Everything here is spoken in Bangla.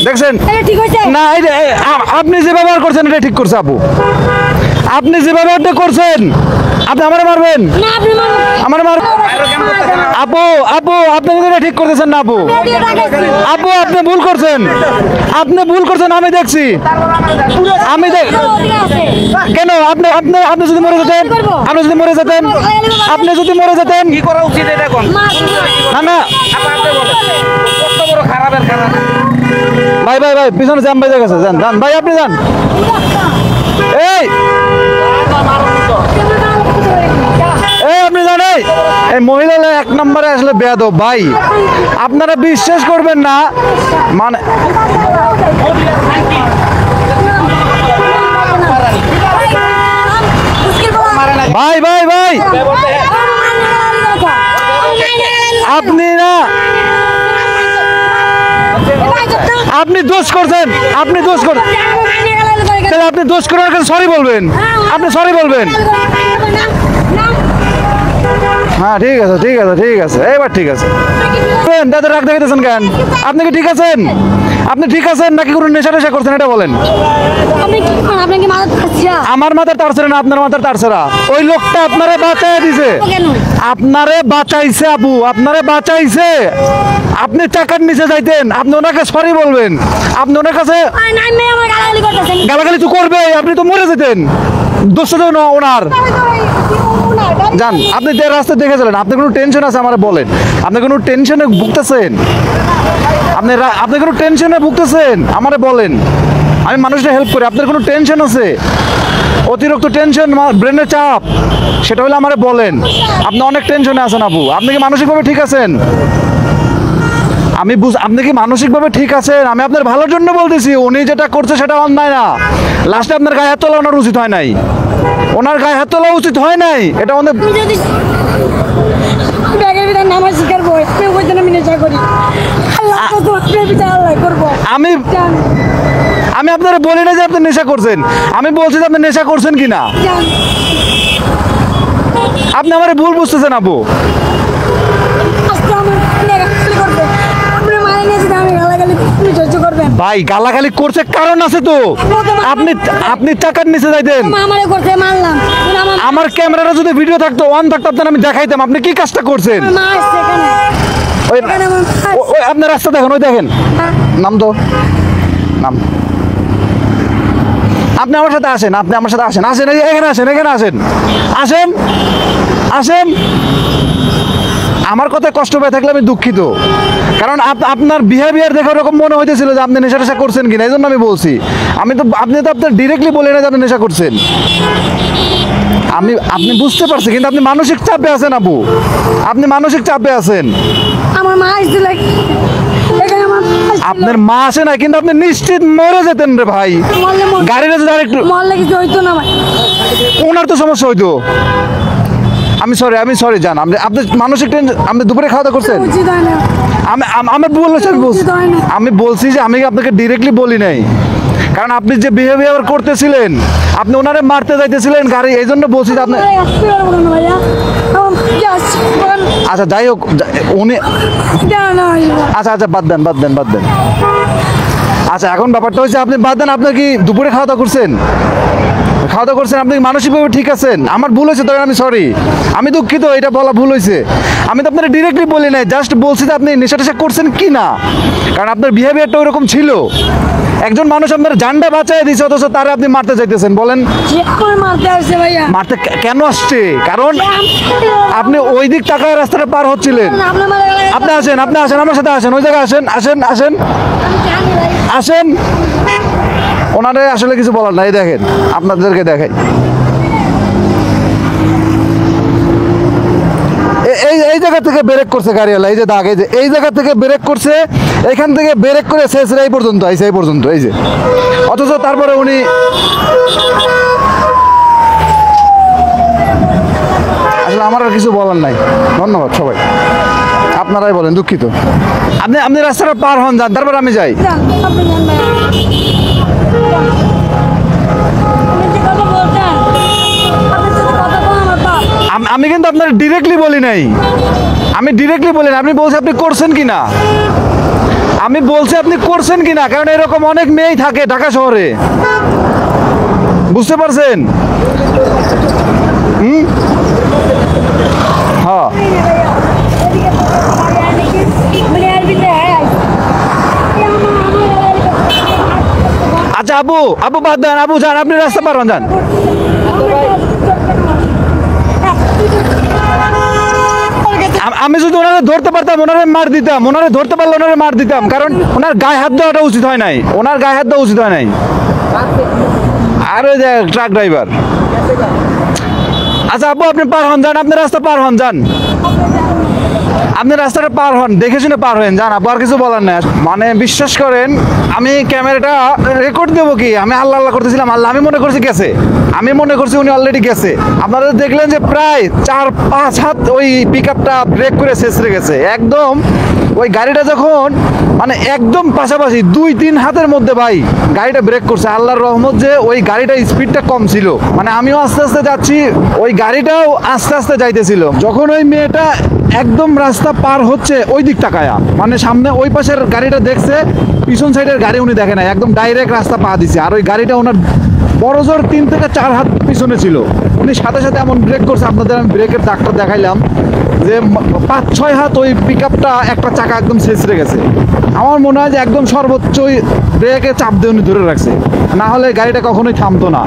দেখছেন না, আপনি যে ব্যবহার করছেন এটা ঠিক করছে আপু। আপনি যে ব্যবহারটা করছেন, আপনি আমারে মারবেন, আমারে মার আপু। আপু আপনি এটা ঠিক করতেছেন না আপু। আপু আপনি ভুল করছেন, আপনি ভুল করছেন। আমি দেখছি, আমি কেন আপনি আপনি আপনি যদি মরে যেতেন, আপনি যদি মরে যেতেন, আপনি যদি মরে যেতেন কি করা উচিত এটা এখন? না না কত বড় খারাপের খারাপ। ভাই ভাই ভাই পিছনে জ্যাম বেজে গেছে, যান যান ভাই, আপনি যান। এই আপনি জানেন এই মহিলারা এক নম্বরে আসলে বেয়াদব ভাই, আপনারা বিশ্বাস করবেন না। মানে ভাই ভাই ভাই আপনি না, আপনি দোষ করছেন, আপনি দোষ করছেন, তাহলে আপনি দোষ করার কাছে সরি বলবেন, আপনি সরি বলবেন। হ্যাঁ ঠিক আছে ঠিক আছে ঠিক আছে, এবার ঠিক আছে। দাদা রাগ দেখাতেছেন কেন? আপনি কি ঠিক আছেন? আপনি ঠিক আছেন নাকি কোনো নেশা টেশা করছেন এটা বলেন। আমার মাথার তার ছেড়ে না, আপনার মাথার তার ছেড়া। ওই লোকটা আপনারে বাঁচাই দিছে, আপনারে বাঁচাইছে আপু, আপনারে বাঁচাইছে। আপনি টাকার নিচে যাইতেন, আপনি ওনাকে সরি বলবেন, আপনি ওনার কাছে গালাগালি তো করবে, আপনি তো মরে যেতেন। দোষ তো ওনার। যান, আপনি রাস্তা দেখেছিলেন, আপনি কোনো টেনশন আছে আমার বলেন, আপনি কোনো টেনশনে ভুগতেছেন, আপনি কোনো টেনশনে ভুগতেছেন আমারে বলেন। আমি মানুষটা হেল্প করি, আপনার কোনো টেনশন আছে, অতিরিক্ত টেনশন, ব্রেনের চাপ, সেটা হলে আমারে বলেন। আপনি অনেক টেনশনে আছেন আপু, আপনি কি মানসিকভাবে ঠিক আছেন? আপনি কি মানসিকভাবে ঠিক আছেন? আমি আপনার ভালোর জন্য বলতেছি, উনি যেটা করছে সেটা অন্যায় না। লাস্টে আপনার গায়ে হাত তোলা ওনার উচিত হয় নাই, ওনার গায়ে হাত তোলা উচিত হয় নাই। এটা আমাদের আমি আমি আপনারা বলি না যে আপনি নেশা করছেন, আমি বলছি যে আপনি নেশা করছেন কিনা। আপনি আমার ভুল বুঝতেছেন আপু। ভাই গালাগালি করছে কারণ আছে তো, আপনি আপনি টাকার নিচে যাইতেন। আমার ক্যামেরাটা যদি ভিডিও থাকতো, অন থাকতো, আপনার আমি দেখাইতাম আপনি কি কাজটা করছেন। ওই আপনার রাস্তা দেখেন, ওই দেখেন, নাম তো নাম। আপনি আমার সাথে আসেন, আপনি আমার সাথে আসেন, আসেন এখানে আসেন, এখানে আসেন, আসেন আসেন। আমার কথায় কষ্ট পেয়ে থাকলে আমি দুঃখিত, কারণ আপনার বিহেভিয়ার দেখে ওরকম মনে হইতেছিল যে আপনি নেশা টেশা করছেন কিনা, এই জন্য আমি বলছি। আপনি তো আপনার ডিরেক্টলি বলে না যে আপনি নেশা করছেন। আপনি বুঝতে পারছি, কিন্তু আপনি মানসিক চাপে আছেন আপু, আপনি মানসিক চাপে আছেন। আমার মা আসছিল, আপনার মা আসে না, কিন্তু আপনি নিশ্চিত মরে যেতেন রে ভাই। গাড়িটা যদি আরেকটু মরলে কিছু হইতো না ভাই, ওনার তো সমস্যা হইতো। আমি সরি জান, আপনি মানসিক টেনশন। আপনি দুপুরে খাওয়া দাওয়া করছেন? উচিত হয় না। আমি বলছি যে আমি আপনাকে ডিরেক্টলি বলি নাই, কারণ আপনি যে বিহেভিয়ার করতেছিলেন, আপনি ওনারে মারতে যাইতেছিলেন গাড়ি, এই জন্য বলছি যে আপনি। আচ্ছা যাই হোক, উনি আচ্ছা আচ্ছা বাদ দেন বাদ দেন বাদ দেন। আচ্ছা এখন ব্যাপারটা হচ্ছে আপনি বাদ দেন, আপনি কি দুপুরে খাওয়া দাওয়া করছেন? খাওয়া দাওয়া করছেন, আপনি মানসিকভাবে ঠিক আছেন? আমার ভুল হয়েছে, তখন আমি সরি, আমি দুঃখিত, এটা বলা ভুল হয়েছে। আমি তো আপনার ডিরেক্টলি বলি নাই, জাস্ট বলছি যে আপনি নেশা টেশা করছেন কি না, কারণ আপনার বিহেভিয়ারটা ওইরকম ছিল। একজন মানুষ আপনার জানটা বাঁচাই দিয়েছে, অথচ তারে আপনি মারতে চাইতেছেন। বলেন মারতে কেন আসছে? কারণ আপনি ওই দিক টাকায় রাস্তাটা পার হচ্ছিলেন। আপনি আসেন, আপনি আসেন, আমার সাথে আসেন, ওই জায়গায় আসেন, আসেন আসেন আসেন। ওনারে আসলে কিছু বলার নাই, দেখেন আপনাদেরকে দেখাই। এই জায়গা থেকে ব্রেক করছে গাড়িওয়ালা, এই যে দাগ, এই জায়গা থেকে ব্রেক করছে, এখান থেকে ব্রেক করে শেষ এই পর্যন্ত আইছে, এই পর্যন্ত, এই যে। অথচ তারপরে উনি আসলে আমার আর কিছু বলার নাই। ধন্যবাদ সবাই, আপনারাই বলেন, দুঃখিত। আপনি রাস্তাটা পার হন, যান, তারপর আমি যাই। আমি কিন্তু আপনার ডিরেক্টলি বলি নাই, আমি ডিরেক্টলি বলি না, আপনি বলছেন আপনি করছেন কি না। আমি বলছি আপনি করছেন কিনা, কারণ এরকম অনেক মেয়েই থাকে ঢাকা শহরে, বুঝতে পারছেন? হ্যাঁ আচ্ছা আবু, আবু বাদ দেন, আবু যান, আপনি রাস্তা পার হন, যান। আমি যদি ওনারে ধরতে পারতাম ওনারে মার দিতাম, ওনারে ধরতে পারলে ওনারে মার দিতাম, কারণ ওনার গায়ে হাত দেওয়াটা উচিত হয় নাই, ওনার গায়ে হাত দেওয়া উচিত হয় নাই। আর ওই যে ট্রাক ড্রাইভার। আচ্ছা আবু আপনি পার হন, যান, আপনি রাস্তা পার হন, যান, আপনি রাস্তাটা পার হন, দেখে শুনে পার হন, যান, আপু আর কিছু বলার না। মানে বিশ্বাস করেন আমি ক্যামেরাটা রেকর্ড দেবো কি, আমি আল্লাহ আল্লাহ করতেছিলাম, আল্লাহ আমি মনে করছি গেছে, আমি মনে করছি উনি অলরেডি গেছে। আপনারা দেখলেন যে প্রায় 4-5 হাত ওই পিক আপটা ব্রেক করে ছেঁচড়ে গেছে একদম। ওই গাড়িটা যখন মানে একদম পাশাপাশি 2-3 হাতের মধ্যে ভাই গাড়িটা ব্রেক করছে, আল্লাহর রহমত যে ওই গাড়িটার স্পিডটা কম ছিল, মানে আমিও আস্তে আস্তে যাচ্ছি, ওই গাড়িটাও আস্তে আস্তে যাইতেছিল। যখন ওই মেয়েটা একদম রাস্তা পার হচ্ছে ওই দিক তাকায়া, মানে সামনে ওই পাশের গাড়িটা দেখছে, পিছন সাইডের গাড়ি উনি দেখে না, একদম ডাইরেক্ট রাস্তা পা দিছে। আর ওই গাড়িটা ওনার বড় জোর 3 থেকে 4 হাত পিছনে ছিল, উনি সাথে সাথে এমন ব্রেক করছে, আপনাদের আমি ব্রেকের দাগটা দেখাইলাম যে 5-6 হাত ওই পিক আপটা একটা চাকা একদম ছেঁচড়ে গেছে। আমার মনে হয় যে একদম সর্বোচ্চ ব্রেকে চাপ দিয়ে উনি ধরে রাখছে, না হলে গাড়িটা কখনোই থামতো না।